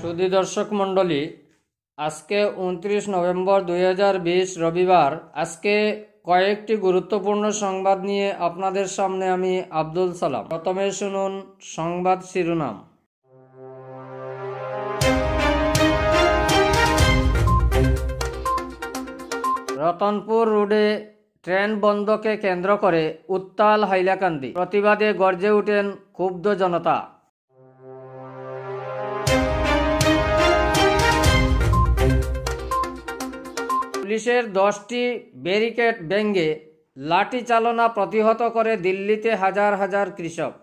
সুধী দর্শক মণ্ডলী, আজকে 29 নভেম্বর 2020 রবিবার। আজকে কয়েকটি গুরুত্বপূর্ণ সংবাদ নিয়ে আপনাদের সামনে আমি আব্দুল সালাম। প্রথমে শুনুন সংবাদ শিরোনাম। রতনপুর রোডে ট্রেন বন্ধকে কেন্দ্র করে উত্তাল হাইলাকান্দি। প্রতিবাদে গর্জে ওঠেন ক্ষুব্ধ জনতা। পুলিশের 10টি ব্যারিকেড ভেঙে লাঠি চালনা প্রতিহত করে দিল্লিতে হাজার হাজার কৃষক।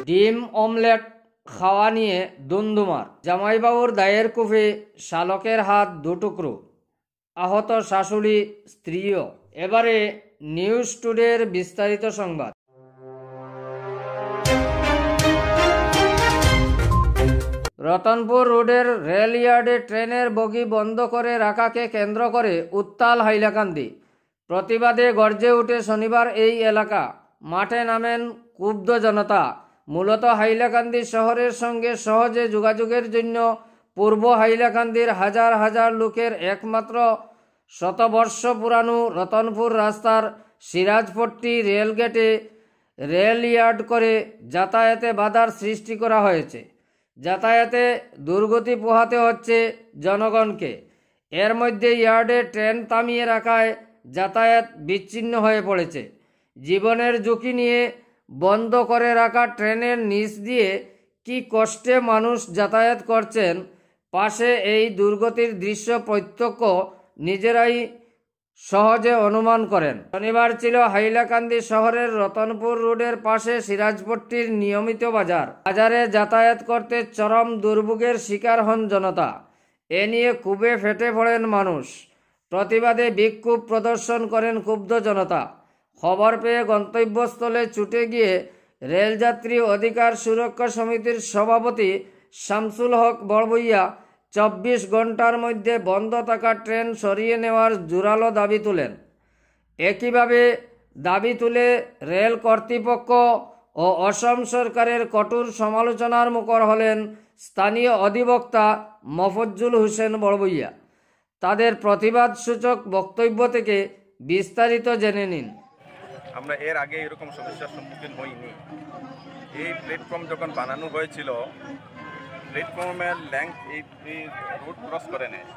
ডিম অমলেট খাওয়া নিয়ে দুমদুমার। জামাইবাবুর দায়ের কুফে শালকের হাত দুটুকরো, আহত শাশুড়ি স্ত্রীও। এবারে নিউজ টুডের বিস্তারিত সংবাদ। রতনপুর রোডের রেল ইয়ার্ডে ট্রেনের বগি বন্ধ করে রাখাকে কেন্দ্র করে উত্তাল হাইলাকান্দি। প্রতিবাদে গর্জে উঠে শনিবার এই এলাকা। মাঠে নামেন ক্ষুব্ধ জনতা। মূলত হাইলাকান্দি শহরের সঙ্গে সহজে যোগাযোগের জন্য পূর্ব হাইলাকান্দির হাজার হাজার লোকের একমাত্র শতবর্ষ পুরানো রতনপুর রাস্তার সিরাজপট্টি রেলগেটে রেল ইয়ার্ড করে যাতায়াতে বাধার সৃষ্টি করা হয়েছে। যাতায়াতে দুর্গতি পোহাতে হচ্ছে জনগণকে। এর মধ্যে ইয়ার্ডে ট্রেন থামিয়ে রাখায় যাতায়াত বিচ্ছিন্ন হয়ে পড়েছে। জীবনের ঝুঁকি নিয়ে বন্ধ করে রাখা ট্রেনের নিচ দিয়ে কি কষ্টে মানুষ যাতায়াত করছেন, পাশে এই দুর্গতির দৃশ্য প্রত্যক্ষ নিজেরাই সহজে অনুমান করেন। শনিবার ছিল হাইলাকান্দি শহরের রতনপুর রোডের পাশে সিরাজপট্টির নিয়মিত বাজার। বাজারে যাতায়াত করতে চরম দুর্ভোগের শিকার হন জনতা। এ নিয়ে ক্ষোভে ফেটে পড়েন মানুষ। প্রতিবাদে বিক্ষোভ প্রদর্শন করেন ক্ষুব্ধ জনতা। খবর পেয়ে গন্তব্যস্থলে ছুটে গিয়ে রেলযাত্রী অধিকার সুরক্ষা সমিতির সভাপতি শামসুল হক বড়বইয়া 24 ঘন্টার মধ্যে বন্ধ থাকা ট্রেন সরিয়ে নেওয়ার জোরালো দাবি তোলেন। একইভাবে দাবি তুলে রেল কর্তৃপক্ষ ও অসম সরকারের কঠোর সমালোচনার মুখর হলেন স্থানীয় অধিবক্তা মফজ্জুল হোসেন বড়বইয়া। তাদের প্রতিবাদ সূচক বক্তব্য থেকে বিস্তারিত জেনে নিন। আমরা এর আগে এরকম সমস্যার সম্মুখীন হইনি। এই প্ল্যাটফর্ম যখন বানানো হয়েছিল, প্ল্যাটফর্মের লেংথ এই রোড ক্রস করে নেয়।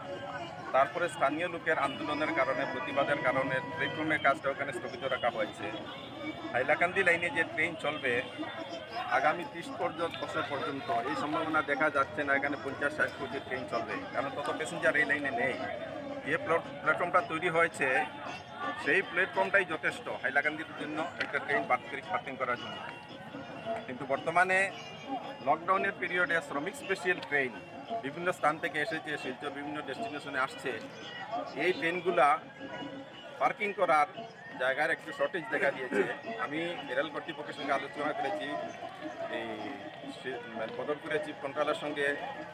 তারপরে স্থানীয় লোকের আন্দোলনের কারণে, প্রতিবাদের কারণে প্ল্যাটফর্মের কাজটা ওখানে স্থগিত রাখা হয়েছে। হাইলাকান্দি লাইনে যে ট্রেন চলবে আগামী 30 বছর পর্যন্ত এই সম্ভাবনা দেখা যাচ্ছে না। এখানে 50-60 কোটি ট্রেন চলবে, কারণ তত প্যাসেঞ্জার এই লাইনে নেই। যে প্ল্যাটফর্মটা তৈরি হয়েছে সেই প্ল্যাটফর্মটাই যথেষ্ট হাইলাকান্দির জন্য একটা ট্রেন পার্কিং করার জন্য। কিন্তু বর্তমানে লকডাউনের পিরিয়ডে শ্রমিক স্পেশাল ট্রেন বিভিন্ন স্থান থেকে এসেছে, শিলচর বিভিন্ন ডেস্টিনেশনে আসছে। এই ট্রেনগুলা পার্কিং করার জায়গার একটু শর্টেজ দেখা দিয়েছে। আমি রেল কর্তৃপক্ষের সঙ্গে আলোচনা করেছি, এই বদরপুরের চিফ কন্ট্রোলারের সঙ্গে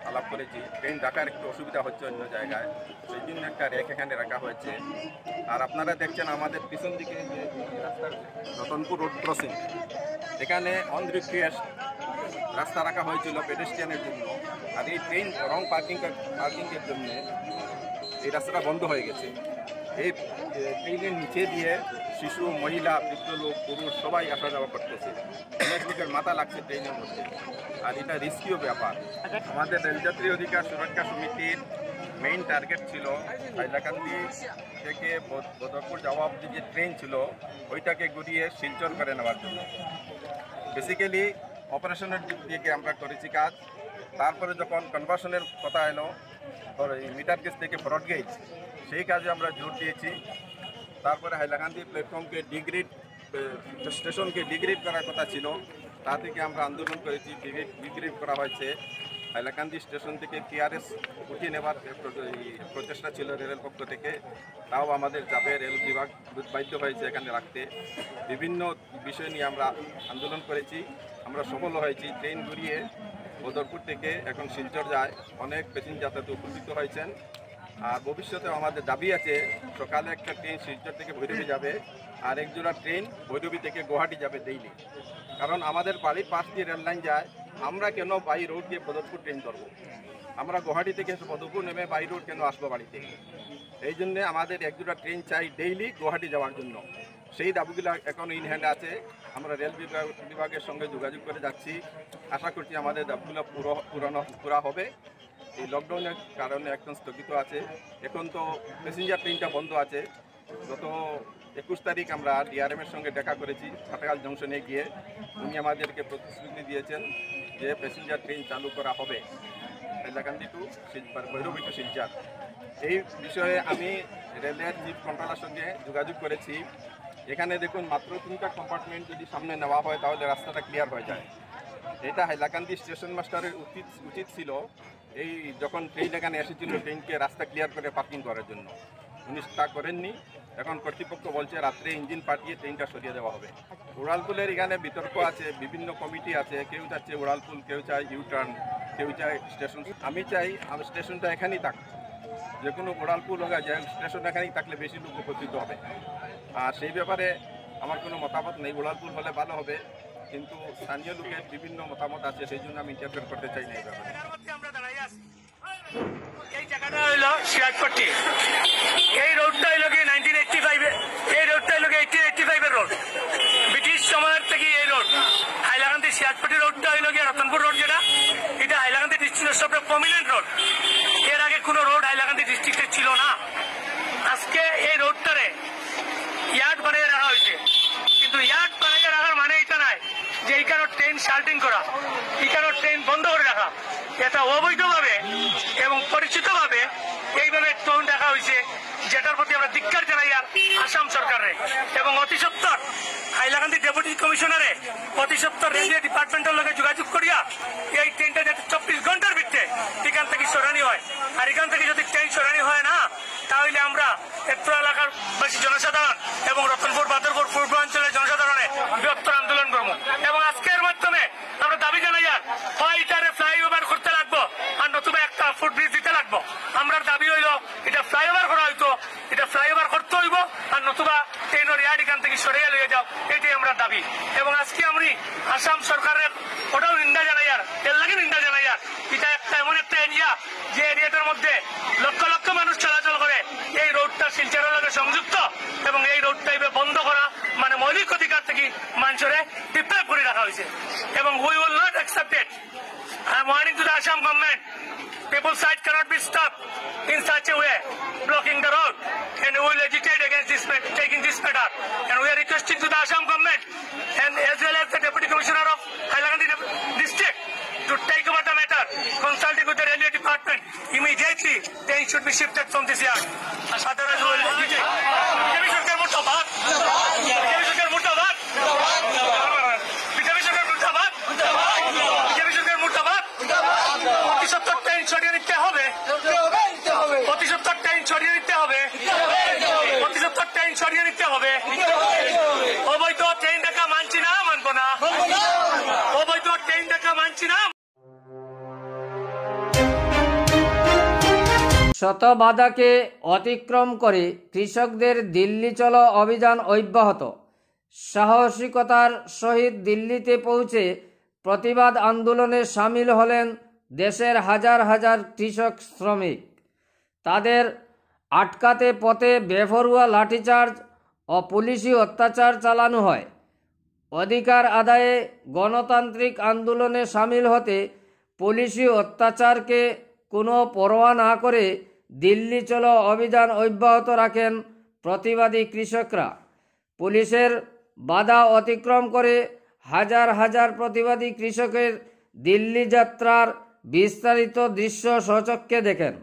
আলাপ করেছি। ট্রেন রাখার একটু অসুবিধা হচ্ছে অন্য জায়গায়, সেই জন্য একটা র্যাক এখানে রাখা হয়েছে। আর আপনারা দেখছেন আমাদের পিছন দিকে যে রাস্তার রতনপুর রোড ক্রসিং, এখানে অন রিকোয়েস্ট রাস্তা রাখা হয়েছিল পেডেস্ট্রিয়ানের জন্য। আর এই ট্রেন রং পার্কিংয়ের জন্য এই রাস্তাটা বন্ধ হয়ে গেছে। এই ট্রেনের নিচে দিয়ে শিশু, মহিলা, বৃদ্ধ লোক, পুরুষ সবাই আসা যাওয়া করতেছে। অনেক লোকের মাথা লাগছে ট্রেনের মধ্যে, আর এটা রিস্কিও ব্যাপার। আমাদের রেলযাত্রী অধিকার সুরক্ষা সমিতির মেইন টার্গেট ছিল হাইলাকান্দি থেকে বদরপুর যাওয়া অবধি যে ট্রেন ছিল ওইটাকে ঘুরিয়ে শিলচর করে নেওয়ার জন্য। বেসিক্যালি অপারেশনের দিক থেকে আমরা করেছি কাজ। তারপরে যখন কনভার্সনের কথা এলো, মিটার গেজ থেকে ব্রড গেজ, সেই কাজে আমরা জোর দিয়েছি। তারপরে হাইলাকান্দি প্ল্যাটফর্মকে স্টেশনকে ডিগ্রেড করার কথা ছিল, তা থেকে আমরা আন্দোলন করেছি। ডিগ্রেড করা হয়েছে। হাইলাকান্দি স্টেশন থেকে কেআরএস উঠিয়ে নেওয়ার প্রচেষ্টা ছিল রেলের পক্ষ থেকে, তাও আমাদের যাবে রেল বিভাগ বাধ্য হয়েছে এখানে রাখতে। বিভিন্ন বিষয় নিয়ে আমরা আন্দোলন করেছি, আমরা সফল হয়েছি। ট্রেন ঘুরিয়ে বদরপুর থেকে এখন শিলচর যায়, অনেক প্যাসেঞ্জার যাতে উপকৃত হয়েছেন। আর ভবিষ্যতে আমাদের দাবি আছে, সকালে একটা ট্রেন শিলচর থেকে ভৈরবী যাবে, আর এক জোড়া ট্রেন ভৈরবী থেকে গুয়াহাটি যাবে ডেইলি। কারণ আমাদের বাড়ির পাশ দিয়ে রেল লাইন যায়, আমরা কেন বাই রোড দিয়ে পদকপুর ট্রেন ধরবো? আমরা গুয়াহাটি থেকে এসে পদকপুর নেমে বাই রোড কেন আসবো বাড়িতে? এই জন্যে আমাদের এক জোড়া ট্রেন চাই ডেইলি গুয়াহাটি যাওয়ার জন্য। সেই দাবিগুলো এখন ইন হ্যান্ড আছে। আমরা রেল বিভাগের সঙ্গে যোগাযোগ করে যাচ্ছি। আশা করছি আমাদের দাবিগুলো পুরা হবে। এই লকডাউনের কারণে এখন স্থগিত আছে। এখন তো প্যাসেঞ্জার ট্রেনটা বন্ধ আছে। গত 21 তারিখ আমরা ডিআরএমের সঙ্গে দেখা করেছি ফাটাকাল জংশনে গিয়ে। উনি আমাদেরকে প্রতিশ্রুতি দিয়েছেন যে প্যাসেঞ্জার ট্রেন চালু করা হবে হাইলাকান্দি টু ভৈরবী টু শিলচর। এই বিষয়ে আমি রেলের চিফ কন্ট্রোলার সঙ্গে যোগাযোগ করেছি। এখানে দেখুন, মাত্র 3টা কম্পার্টমেন্ট যদি সামনে নেওয়া হয় তাহলে রাস্তাটা ক্লিয়ার হয়ে যায়। এটা হাইলাকান্দি স্টেশন মাস্টারের উচিত ছিল, এই যখন ট্রেন এখানে এসেছিল ট্রেনকে রাস্তা ক্লিয়ার করে পার্কিং করার জন্য। উনি তা করেননি। এখন কর্তৃপক্ষ বলছে রাত্রে ইঞ্জিন পাঠিয়ে ট্রেনটা সরিয়ে দেওয়া হবে। উড়ালপুলের এখানে বিতর্ক আছে, বিভিন্ন কমিটি আছে। কেউ চাচ্ছে উড়ালপুল, কেউ চায় ইউটার্ন, কেউ চায় স্টেশন। আমি চাই স্টেশনটা এখানেই থাক, যে কোনো উড়ালপুল হোক আর স্টেশন এখানেই থাকলে বেশি লোক উপকৃত হবে। আর সেই ব্যাপারে আমার কোনো মতামত নেই। উড়ালপুল হলে ভালো হবে, কিন্তু স্থানীয় লোকের বিভিন্ন মতামত আছে, সেই জন্য আমি ইন্টারফেয়ার করতে চাই না এই ব্যাপারে। এই জায়গাটা হইল সিরাজপট্টি। এই রোডটা হইল কি 1985, এই রোডটা হইল কি 1885 এর রোড। ব্রিটিশ সময়ের থেকে এই রোড হাইলাকান্দি সিরাজপট্টি রোডটা হইল কি রতনপুর রোড, যেটা এটা হাইলাকান্দি ডিস্ট্রিক্টের সবচেয়ে প্রমিনেন্ট রোড। এর আগে কোনো রোড হাইলাকান্দি ডিস্ট্রিক্টে ছিল না। আজকে এই রোডটারে ইয়ার্ড বানিয়ে রাখা হয়েছে, কিন্তু ইয়ার্ড বানিয়ে রাখার মানে এটা নাই যে এইখানে ট্রেন শাল্টিং করা, এইখানে ট্রেন বন্ধ করে রাখা। এটা অবৈধভাবে এবং পরিচিতভাবে এইভাবে ট্রেন রাখা হয়েছে, যেটার প্রতি আমরা ধিক্কার জানাই আর আসাম সরকারের এবং অতি সত্বর হাইলাকান্দি ডেপুটি কমিশনারে অতি সত্বর রেলওয়ে ডিপার্টমেন্টের লগে যোগাযোগ করিয়া এই ট্রেনটা যাতে 24 ঘন্টার ভিতরে এখান থেকে সরানি হয়। আর এখান থেকে যদি ট্রেন সরানি হয় না, তাহলে আমরা এত্র এলাকার বেশি জনসাধারণ এবং রতনপুর বাদরপুর পূর্বাঞ্চলের জনসাধারণে বৃহত্তর আন্দোলন করবো। এবং আজকের মাধ্যমে আমরা দাবি জানাই আর হয় এটারে ফ্লাইওভার করতে লাগবো, আর নতুবা একটা ফুটব্রিজ দিতে লাগবো। আমরা দাবি হইল এটা ফ্লাইওভার করা হইতো, এটা ফ্লাইওভার করতে হইব, আর নতুবা ট্রেনের ইয়ার্ড এখান থেকে সরিয়ে লইয়ে যাও, এটাই আমরা দাবি। এবং আজকে আমি আসাম সরকারের ওটাও নিন্দা জানাই আর এর লাগে নিন্দা জানাই আর এটা একটা এমন একটা এরিয়া যে এরিয়াটার মধ্যে লক্ষ লক্ষ মানুষ চলাচল করে। এই রোডটা শিলচরের লগে সংযুক্ত এবং এই রোডটা এবার বন্ধ করা মানে মৌলিক অধিকার থেকে মানুষের ডিপ্রাইভ করে রাখা হয়েছে। এবং we will not accept it. I am warning to the Assam government, people's side cannot be stopped in such a way, blocking the road, and we will agitate against this, taking this matter. And we are requesting to the Assam government and as well as the Deputy Commissioner of Hailakandi District to take over the matter, consulting with the railway department. Immediately, train should be shifted from this yard. Otherwise, we will agitate. BJP Sarkar Murdabad. BJP Sarkar Murdabad. BJP Sarkar Murdabad. BJP Sarkar Murdabad. অতি সত্তর train সরিয়ে নিতে হবে, অতি সত্তর train সরিয়ে নিতে হবে, অতি সত্তর ট্রেন সরিয়ে নিতে হবে। অবৈধ ট্রেন দেখা মানছি না, মানবো না। অবৈধ ট্রেন দেখা মানছি না। শত বাধাকে অতিক্রম করে কৃষকদের দিল্লি চলো অভিযান অব্যাহত। সাহসিকতার সহিত দিল্লিতে পৌঁছে প্রতিবাদ আন্দোলনে সামিল হলেন দেশের হাজার হাজার কৃষক শ্রমিক। তাদের আটকাতে পথে বেপরোয়া লাঠিচার্জ ও পুলিশি অত্যাচার চালানো হয়। অধিকার আদায়ে গণতান্ত্রিক আন্দোলনে সামিল হতে পুলিশি অত্যাচারকে কোনো পরোয়া না করে দিল্লি চলো অভিযান অব্যাহত রাখেন প্রতিবাদী কৃষকরা। পুলিশের বাধা অতিক্রম করে হাজার হাজার প্রতিবাদী কৃষকের দিল্লি যাত্রার বিস্তারিত দৃশ্য স্বচক্ষে দেখেন।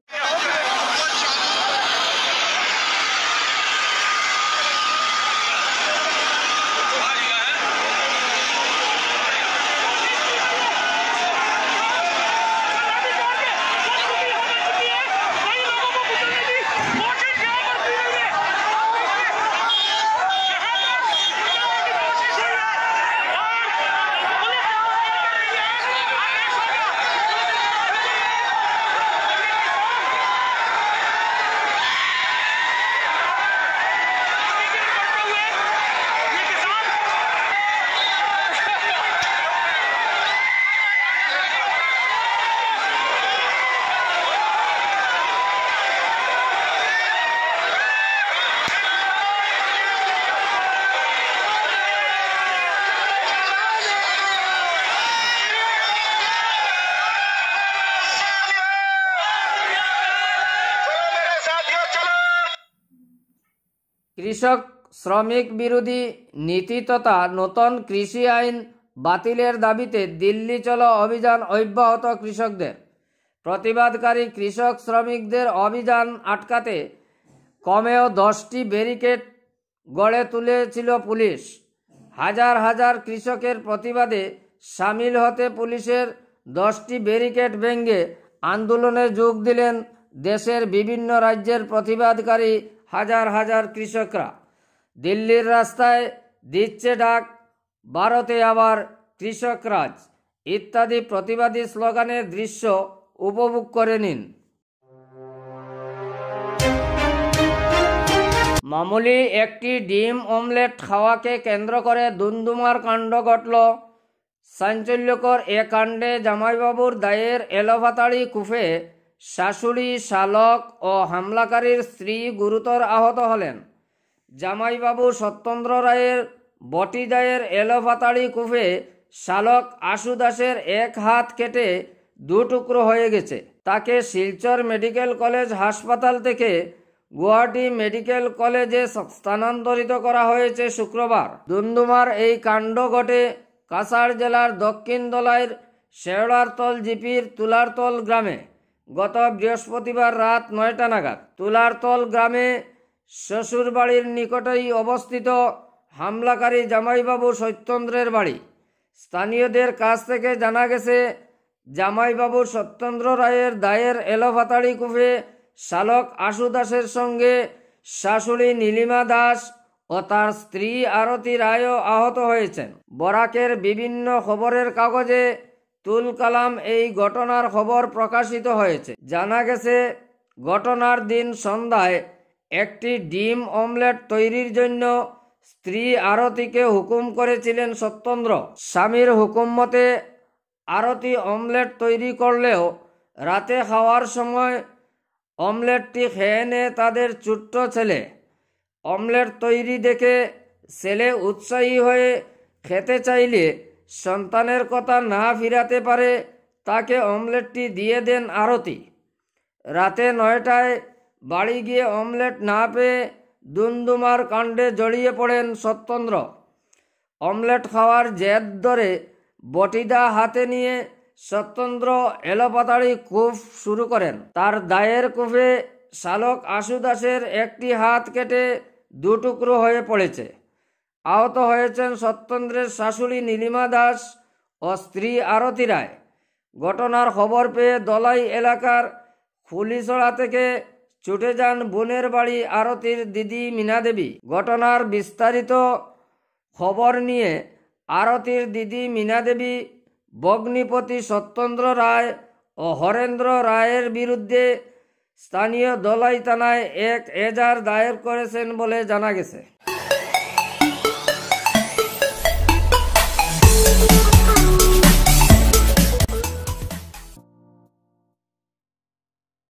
কৃষক শ্রমিক বিরোধী নীতি তথা নতুন কৃষি আইন বাতিলের দাবিতে দিল্লি চলো অভিযান অব্যাহত কৃষকদের। প্রতিবাদকারী কৃষক শ্রমিকদের অভিযান আটকাতে কমেও 10টি ব্যারিকেড গড়ে তুলেছিল পুলিশ। হাজার হাজার কৃষকের প্রতিবাদে সামিল হতে পুলিশের 10টি ব্যারিকেড ভেঙে আন্দোলনে যোগ দিলেন দেশের বিভিন্ন রাজ্যের প্রতিবাদকারী হাজার হাজার কৃষকরা। দিল্লির রাস্তায় দিচ্ছে ডাক ভারতে আবার কৃষক রাজ ইত্যাদি প্রতিবাদী স্লোগানের দৃশ্য উপভোগ করে নিন। মামুলি একটি ডিম অমলেট খাওয়াকে কেন্দ্র করে দুমদুমার কাণ্ড ঘটল। চাঞ্চল্যকর এ কাণ্ডে জামাইবাবুর দায়ের এলোপাতাড়ি কুফে শাশুড়ি, শালক ও হামলাকারীর স্ত্রী গুরুতর আহত হলেন। জামাইবাবু সত্যেন্দ্র রায়ের বটি দায়ের এলোপাতাড়ি কুফে শালক আশু দাসের এক হাত কেটে 2 টুকরো হয়ে গেছে। তাকে শিলচর মেডিকেল কলেজ হাসপাতাল থেকে গুয়াহাটি মেডিকেল কলেজে স্থানান্তরিত করা হয়েছে শুক্রবার। দুমদুমার এই কাণ্ড ঘটে কাছাড় জেলার দক্ষিণ দলাইয়ের শেওড়ারতল জিপির তুলারতল গ্রামে গত বৃহস্পতিবার রাত 9টা নাগাদ। তুলারতল গ্রামে শ্বশুরবাড়ির নিকটেই অবস্থিত হামলাকারী জামাইবাবু সত্যেন্দ্রের বাড়ি। স্থানীয়দের কাছ থেকে জানা গেছে, জামাইবাবু সত্যেন্দ্র রায়ের দায়ের এলোপাতাড়ি কুফে শালক আশু দাসের সঙ্গে শাশুড়ি নীলিমা দাস ও তার স্ত্রী আরতি রায়ও আহত হয়েছেন। বরাকের বিভিন্ন খবরের কাগজে তুলকালাম এই ঘটনার খবর প্রকাশিত হয়েছে। জানা গেছে, ঘটনার দিন সন্ধ্যায় একটি ডিম অমলেট তৈরির জন্য স্ত্রী আরতিকে হুকুম করেছিলেন সত্যেন্দ্র। স্বামীর হুকুম মতে আরতি অমলেট তৈরি করলেও রাতে খাওয়ার সময় অমলেটটি খেয়ে নেয় তাদের ছোট্ট ছেলে। অমলেট তৈরি দেখে ছেলে উৎসাহী হয়ে খেতে চাইলে সন্তানের কথা না ফিরাতে পারে তাকে অমলেটটি দিয়ে দেন আরতি। রাতে 9টায় বাড়ি গিয়ে অমলেট না পেয়ে দুমদুমার কাণ্ডে জড়িয়ে পড়েন সত্যেন্দ্র। অমলেট খাওয়ার জেদ ধরে বটিদা হাতে নিয়ে সত্যেন্দ্র এলোপাতাড়ি কূপ শুরু করেন। তার দায়ের কূপে শালক আশু দাসের একটি হাত কেটে 2 টুকরো হয়ে পড়েছে। আহত হয়েছেন সত্যেন্দ্রের শাশুড়ি নীলিমা দাস ও স্ত্রী আরতি রায়। ঘটনার খবর পেয়ে দলাই এলাকার ফুলিছড়া থেকে ছুটে যান বোনের বাড়ি আরতির দিদি মীনা দেবী। ঘটনার বিস্তারিত খবর নিয়ে আরতির দিদি মীনা দেবী ভগ্নিপতি সত্যেন্দ্র রায় ও হরেন্দ্র রায়ের বিরুদ্ধে স্থানীয় দলাই থানায় এক এজাহার দায়ের করেছেন বলে জানা গেছে।